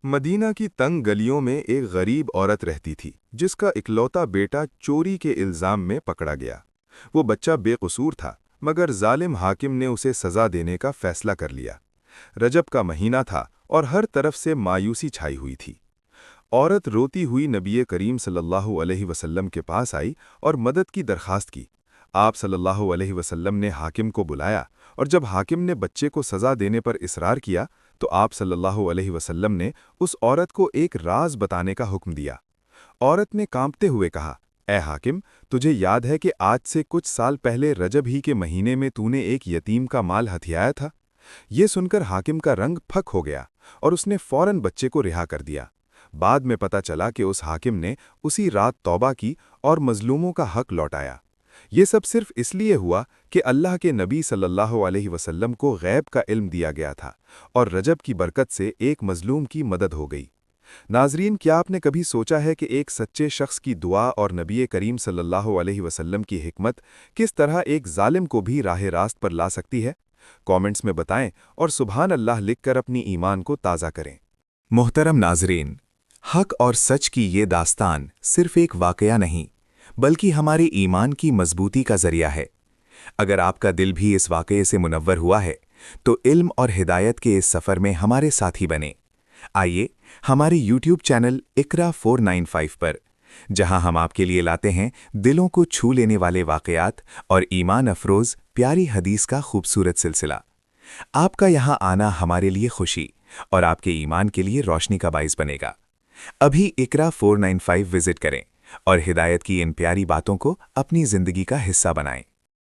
مدینہ کی تنگ گلیوں میں ایک غریب عورت رہتی تھی جس کا اکلوتا بیٹا چوری کے الزام میں پکڑا گیا۔ وہ بچہ بے قصور تھا مگر ظالم حاکم نے اسے سزا دینے کا فیصلہ کر لیا۔ رجب کا مہینہ تھا اور ہر طرف سے مایوسی چھائی ہوئی تھی۔ عورت روتی ہوئی نبی کریم صلی اللہ علیہ وسلم کے پاس آئی اور مدد کی درخواست کی۔ آپ صلی اللہ علیہ وسلم نے حاکم کو بلایا اور جب حاکم نے بچے کو سزا دینے پر اصرار کیا تو آپ صلی اللہ علیہ وسلم نے اس عورت کو ایک راز بتانے کا حکم دیا۔ عورت نے کانپتے ہوئے کہا، اے حاکم، تجھے یاد ہے کہ آج سے کچھ سال پہلے رجب ہی کے مہینے میں تو نے ایک یتیم کا مال ہتھیایا تھا؟ یہ سن کر حاکم کا رنگ پھک ہو گیا اور اس نے فوراً بچے کو رہا کر دیا۔ بعد میں پتہ چلا کہ اس حاکم نے اسی رات توبہ کی اور مظلوموں کا حق لوٹایا۔ یہ سب صرف اس لیے ہوا کہ اللہ کے نبی صلی اللہ علیہ وسلم کو غیب کا علم دیا گیا تھا اور رجب کی برکت سے ایک مظلوم کی مدد ہو گئی۔ ناظرین، کیا آپ نے کبھی سوچا ہے کہ ایک سچے شخص کی دعا اور نبی کریم صلی اللہ علیہ وسلم کی حکمت کس طرح ایک ظالم کو بھی راہ راست پر لا سکتی ہے؟ کامنٹس میں بتائیں اور سبحان اللہ لکھ کر اپنی ایمان کو تازہ کریں۔ محترم ناظرین، حق اور سچ کی یہ داستان صرف ایک واقعہ نہیں بلکہ ہمارے ایمان کی مضبوطی کا ذریعہ ہے۔ اگر آپ کا دل بھی اس واقعے سے منور ہوا ہے تو علم اور ہدایت کے اس سفر میں ہمارے ساتھی بنیں۔ آئیے ہمارے یوٹیوب چینل اقرا 495 پر، جہاں ہم آپ کے لیے لاتے ہیں دلوں کو چھو لینے والے واقعات اور ایمان افروز پیاری حدیث کا خوبصورت سلسلہ۔ آپ کا یہاں آنا ہمارے لیے خوشی اور آپ کے ایمان کے لیے روشنی کا باعث بنے گا۔ ابھی اقرا 495 وزٹ کریں اور ہدایت کی ان پیاری باتوں کو اپنی زندگی کا حصہ بنائیں۔